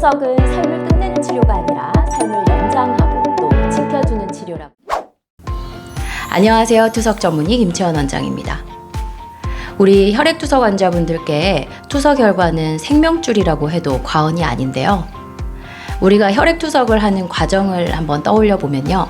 투석은 삶을 끝내는 치료가 아니라 삶을 연장하고 또 지켜주는 치료라고. 안녕하세요. 투석 전문의 김채원 원장입니다. 우리 혈액투석 환자분들께 투석 혈관은 생명줄이라고 해도 과언이 아닌데요. 우리가 혈액투석을 하는 과정을 한번 떠올려 보면요.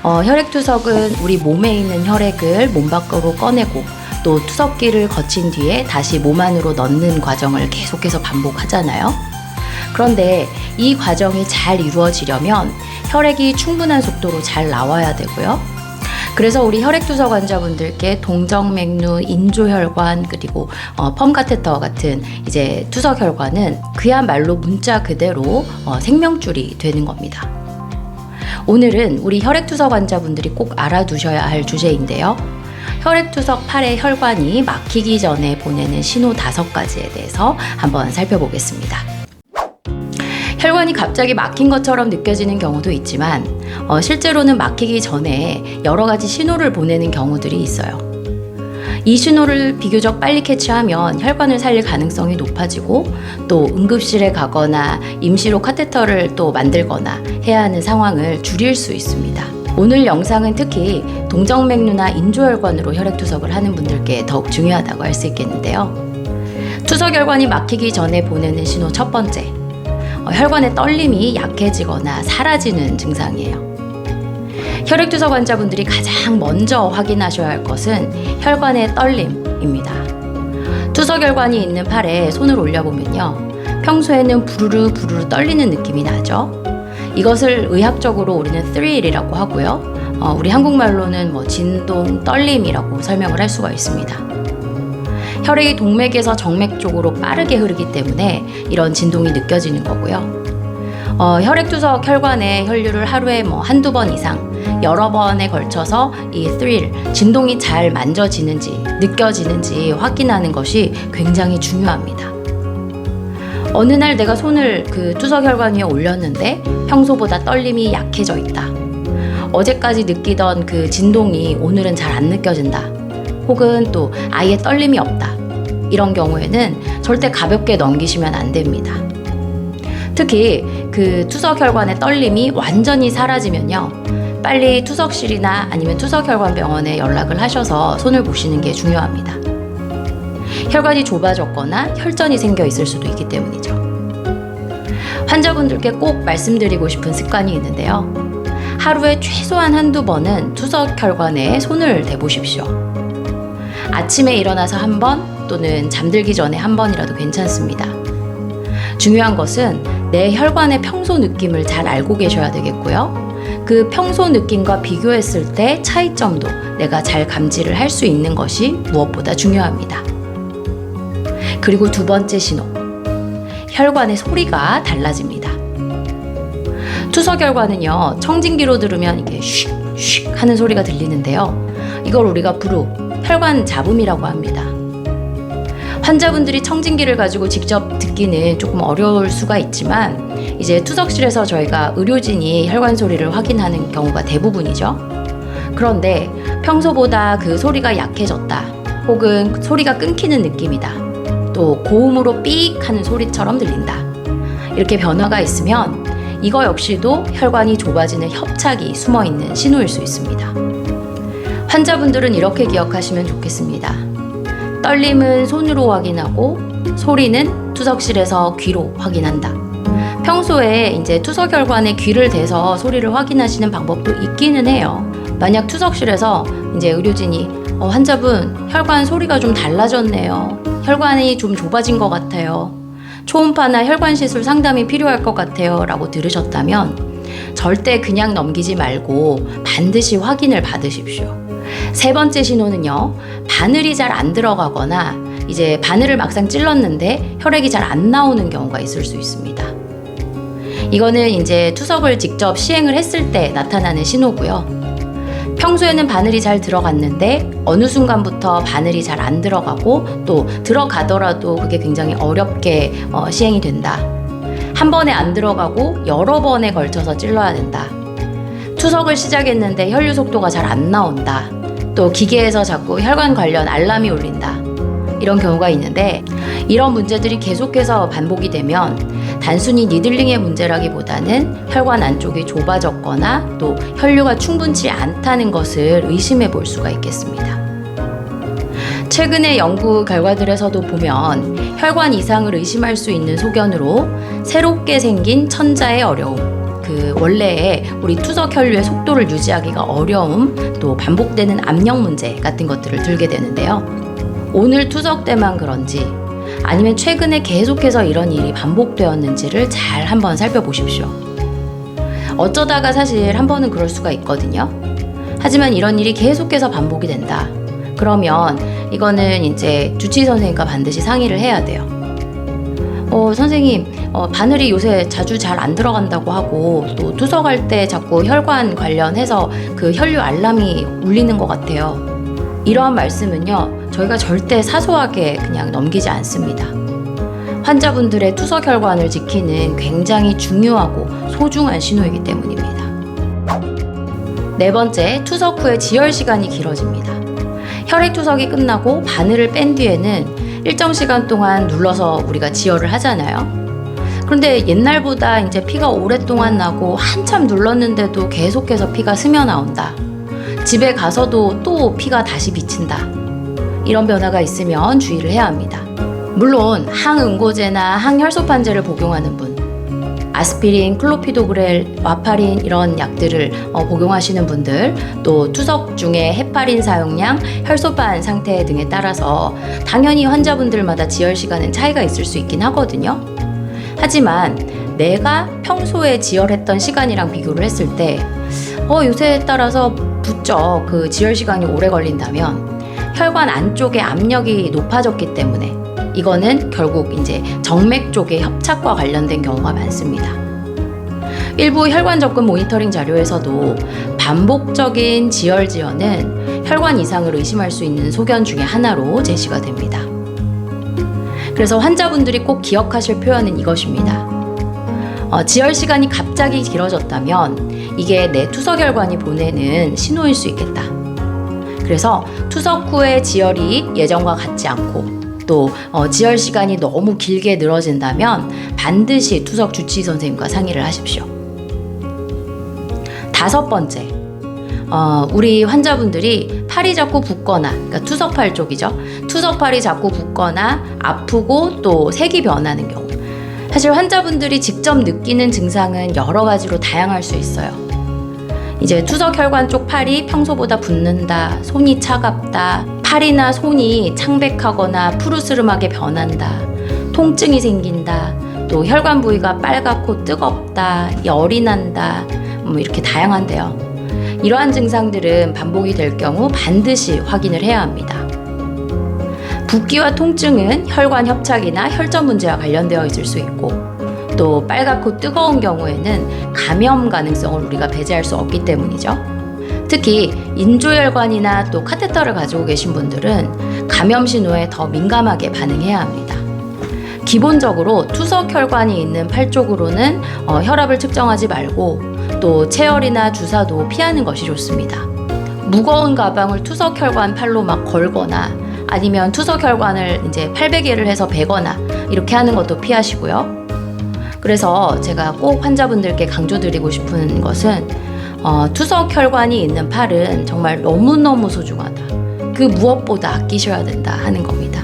혈액투석은 우리 몸에 있는 혈액을 몸 밖으로 꺼내고 또 투석기를 거친 뒤에 다시 몸 안으로 넣는 과정을 계속해서 반복하잖아요. 그런데 이 과정이 잘 이루어지려면 혈액이 충분한 속도로 잘 나와야 되고요. 그래서 우리 혈액투석 환자분들께 동정맥류, 인조혈관, 그리고 펌 카테터 같은 이제 투석 혈관은 그야말로 문자 그대로 생명줄이 되는 겁니다. 오늘은 우리 혈액투석 환자분들이 꼭 알아두셔야 할 주제인데요. 혈액투석 8의 혈관이 막히기 전에 보내는 신호 5가지에 대해서 한번 살펴보겠습니다. 혈관이 갑자기 막힌 것처럼 느껴지는 경우도 있지만 실제로는 막히기 전에 여러 가지 신호를 보내는 경우들이 있어요. 이 신호를 비교적 빨리 캐치하면 혈관을 살릴 가능성이 높아지고 또 응급실에 가거나 임시로 카테터를 또 만들거나 해야 하는 상황을 줄일 수 있습니다. 오늘 영상은 특히 동정맥류나 인조혈관으로 혈액투석을 하는 분들께 더욱 중요하다고 할 수 있겠는데요. 투석혈관이 막히기 전에 보내는 신호 첫 번째, 혈관의 떨림이 약해지거나 사라지는 증상이에요. 혈액투석 환자분들이 가장 먼저 확인하셔야 할 것은 혈관의 떨림입니다. 투석혈관이 있는 팔에 손을 올려보면요. 평소에는 부르르 부르르 떨리는 느낌이 나죠. 이것을 의학적으로 우리는 thrill이라고 하고요. 우리 한국말로는 진동, 떨림이라고 설명을 할 수가 있습니다. 혈액이 동맥에서 정맥 쪽으로 빠르게 흐르기 때문에 이런 진동이 느껴지는 거고요. 혈액투석 혈관의 혈류를 하루에 한두 번 이상 여러 번에 걸쳐서 이 thrill, 진동이 잘 만져지는지 느껴지는지 확인하는 것이 굉장히 중요합니다. 어느 날 내가 손을 그 투석혈관 위에 올렸는데 평소보다 떨림이 약해져 있다. 어제까지 느끼던 그 진동이 오늘은 잘 안 느껴진다. 혹은 또 아예 떨림이 없다. 이런 경우에는 절대 가볍게 넘기시면 안 됩니다. 특히 그 투석혈관의 떨림이 완전히 사라지면요. 빨리 투석실이나 아니면 투석혈관병원에 연락을 하셔서 손을 보시는 게 중요합니다. 혈관이 좁아졌거나 혈전이 생겨 있을 수도 있기 때문이죠. 환자분들께 꼭 말씀드리고 싶은 습관이 있는데요. 하루에 최소한 한두 번은 투석혈관에 손을 대보십시오. 아침에 일어나서 한 번 또는 잠들기 전에 한 번이라도 괜찮습니다. 중요한 것은 내 혈관의 평소 느낌을 잘 알고 계셔야 되겠고요. 그 평소 느낌과 비교했을 때 차이점도 내가 잘 감지를 할 수 있는 것이 무엇보다 중요합니다. 그리고 두 번째 신호, 혈관의 소리가 달라집니다. 투석혈관은요, 청진기로 들으면 이게 슉슉 하는 소리가 들리는데요. 이걸 우리가 부루, 혈관 잡음이라고 합니다. 환자분들이 청진기를 가지고 직접 듣기는 조금 어려울 수가 있지만 이제 투석실에서 저희가 의료진이 혈관 소리를 확인하는 경우가 대부분이죠. 그런데 평소보다 그 소리가 약해졌다. 혹은 소리가 끊기는 느낌이다. 또 고음으로 삑 하는 소리처럼 들린다. 이렇게 변화가 있으면 이거 역시도 혈관이 좁아지는 협착이 숨어있는 신호일 수 있습니다. 환자분들은 이렇게 기억하시면 좋겠습니다. 떨림은 손으로 확인하고 소리는 투석실에서 귀로 확인한다. 평소에 이제 투석혈관에 귀를 대서 소리를 확인하시는 방법도 있기는 해요. 만약 투석실에서 이제 의료진이 환자분 혈관 소리가 좀 달라졌네요. 혈관이 좀 좁아진 것 같아요. 초음파나 혈관 시술 상담이 필요할 것 같아요. 라고 들으셨다면 절대 그냥 넘기지 말고 반드시 확인을 받으십시오. 세 번째 신호는요, 바늘이 잘 안 들어가거나 이제 바늘을 막상 찔렀는데 혈액이 잘 안 나오는 경우가 있을 수 있습니다. 이거는 이제 투석을 직접 시행을 했을 때 나타나는 신호고요. 평소에는 바늘이 잘 들어갔는데 어느 순간부터 바늘이 잘 안 들어가고 또 들어가더라도 그게 굉장히 어렵게 시행이 된다. 한 번에 안 들어가고 여러 번에 걸쳐서 찔러야 된다. 투석을 시작했는데 혈류 속도가 잘 안 나온다. 또 기계에서 자꾸 혈관 관련 알람이 울린다. 이런 경우가 있는데 이런 문제들이 계속해서 반복이 되면 단순히 니들링의 문제라기보다는 혈관 안쪽이 좁아졌거나 또 혈류가 충분치 않다는 것을 의심해 볼 수가 있겠습니다. 최근의 연구 결과들에서도 보면 혈관 이상을 의심할 수 있는 소견으로 새롭게 생긴 천자의 어려움, 원래의 우리 투석 혈류의 속도를 유지하기가 어려움, 또 반복되는 압력 문제 같은 것들을 들게 되는데요. 오늘 투석 때만 그런지 아니면 최근에 계속해서 이런 일이 반복되었는지를 잘 한번 살펴보십시오. 어쩌다가 사실 한 번은 그럴 수가 있거든요. 하지만 이런 일이 계속해서 반복이 된다. 그러면 이거는 이제 주치의 선생님과 반드시 상의를 해야 돼요. 선생님, 바늘이 요새 자주 잘 안 들어간다고 하고 또 투석할 때 자꾸 혈관 관련해서 그 혈류 알람이 울리는 것 같아요. 이러한 말씀은요, 저희가 절대 사소하게 그냥 넘기지 않습니다. 환자분들의 투석 혈관을 지키는 굉장히 중요하고 소중한 신호이기 때문입니다. 네 번째, 투석 후에 지혈 시간이 길어집니다. 혈액 투석이 끝나고 바늘을 뺀 뒤에는 일정 시간 동안 눌러서 우리가 지혈을 하잖아요. 그런데 옛날보다 이제 피가 오랫동안 나고 한참 눌렀는데도 계속해서 피가 스며 나온다. 집에 가서도 또 피가 다시 비친다. 이런 변화가 있으면 주의를 해야 합니다. 물론 항응고제나 항혈소판제를 복용하는 분, 아스피린, 클로피도그렐, 와파린 이런 약들을 복용하시는 분들, 또 투석 중에 헤파린 사용량, 혈소판 상태 등에 따라서 당연히 환자분들마다 지혈 시간은 차이가 있을 수 있긴 하거든요. 하지만 내가 평소에 지혈했던 시간이랑 비교를 했을 때 요새에 따라서 부쩍 그 지혈 시간이 오래 걸린다면 혈관 안쪽의 압력이 높아졌기 때문에 이거는 결국 이제 정맥 쪽의 협착과 관련된 경우가 많습니다. 일부 혈관 접근 모니터링 자료에서도 반복적인 지혈 지연은 혈관 이상을 의심할 수 있는 소견 중에 하나로 제시가 됩니다. 그래서 환자분들이 꼭 기억하실 표현은 이것입니다. 지혈 시간이 갑자기 길어졌다면 이게 내 투석 혈관이 보내는 신호일 수 있겠다. 그래서 투석 후에 지혈이 예전과 같지 않고 또 지혈 시간이 너무 길게 늘어진다면 반드시 투석 주치의 선생님과 상의를 하십시오. 다섯 번째, 우리 환자분들이 팔이 자꾸 붓거나, 그러니까 투석팔 쪽이죠. 투석팔이 자꾸 붓거나 아프고 또 색이 변하는 경우. 사실 환자분들이 직접 느끼는 증상은 여러 가지로 다양할 수 있어요. 이제 투석 혈관 쪽 팔이 평소보다 붓는다, 손이 차갑다, 팔이나 손이 창백하거나 푸르스름하게 변한다, 통증이 생긴다, 또 혈관 부위가 빨갛고 뜨겁다, 열이 난다, 이렇게 다양한데요. 이러한 증상들은 반복이 될 경우 반드시 확인을 해야 합니다. 붓기와 통증은 혈관 협착이나 혈전 문제와 관련되어 있을 수 있고 또 빨갛고 뜨거운 경우에는 감염 가능성을 우리가 배제할 수 없기 때문이죠. 특히 인조혈관이나 또 카테터를 가지고 계신 분들은 감염 신호에 더 민감하게 반응해야 합니다. 기본적으로 투석 혈관이 있는 팔 쪽으로는 혈압을 측정하지 말고 또 체열이나 주사도 피하는 것이 좋습니다. 무거운 가방을 투석 혈관 팔로 막 걸거나 아니면 투석 혈관을 이제 팔베개를 해서 베거나 이렇게 하는 것도 피하시고요. 그래서 제가 꼭 환자분들께 강조드리고 싶은 것은 투석 혈관이 있는 팔은 정말 너무너무 소중하다. 그 무엇보다 아끼셔야 된다 하는 겁니다.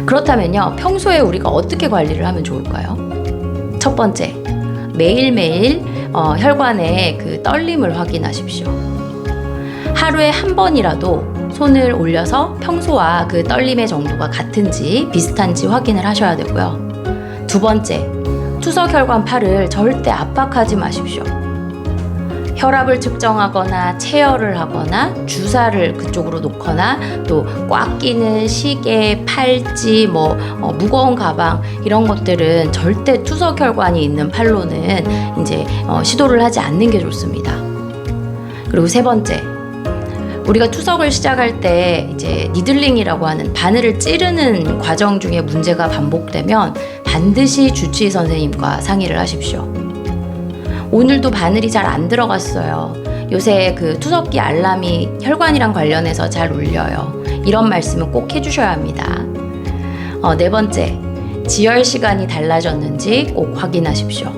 그렇다면요, 평소에 우리가 어떻게 관리를 하면 좋을까요? 첫 번째, 매일매일 혈관의 그 떨림을 확인하십시오. 하루에 한 번이라도 손을 올려서 평소와 그 떨림의 정도가 같은지 비슷한지 확인을 하셔야 되고요. 두 번째, 투석 혈관 팔을 절대 압박하지 마십시오. 혈압을 측정하거나 체열을 하거나 주사를 그쪽으로 놓거나 또 꽉 끼는 시계, 팔찌, 무거운 가방 이런 것들은 절대 투석 혈관이 있는 팔로는 이제 시도를 하지 않는 게 좋습니다. 그리고 세 번째, 우리가 투석을 시작할 때 이제 니들링이라고 하는 바늘을 찌르는 과정 중에 문제가 반복되면 반드시 주치의 선생님과 상의를 하십시오. 오늘도 바늘이 잘 안 들어갔어요. 요새 그 투석기 알람이 혈관이랑 관련해서 잘 울려요. 이런 말씀은 꼭 해주셔야 합니다. 네 번째, 지혈 시간이 달라졌는지 꼭 확인하십시오.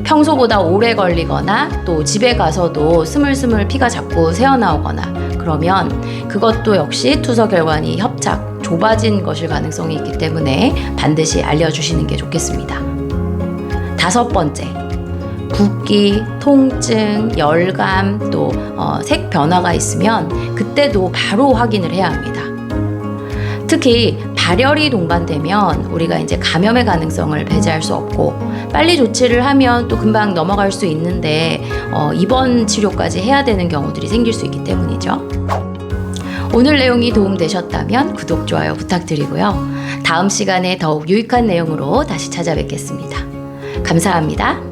평소보다 오래 걸리거나 또 집에 가서도 스물스물 피가 자꾸 새어나오거나 그러면 그것도 역시 투석혈관이 협착, 좁아진 것일 가능성이 있기 때문에 반드시 알려주시는 게 좋겠습니다. 5번째, 붓기, 통증, 열감, 또 색 변화가 있으면 그때도 바로 확인을 해야 합니다. 특히 발열이 동반되면 우리가 이제 감염의 가능성을 배제할 수 없고 빨리 조치를 하면 또 금방 넘어갈 수 있는데 입원 치료까지 해야 되는 경우들이 생길 수 있기 때문이죠. 오늘 내용이 도움되셨다면 구독, 좋아요 부탁드리고요. 다음 시간에 더욱 유익한 내용으로 다시 찾아뵙겠습니다. 감사합니다.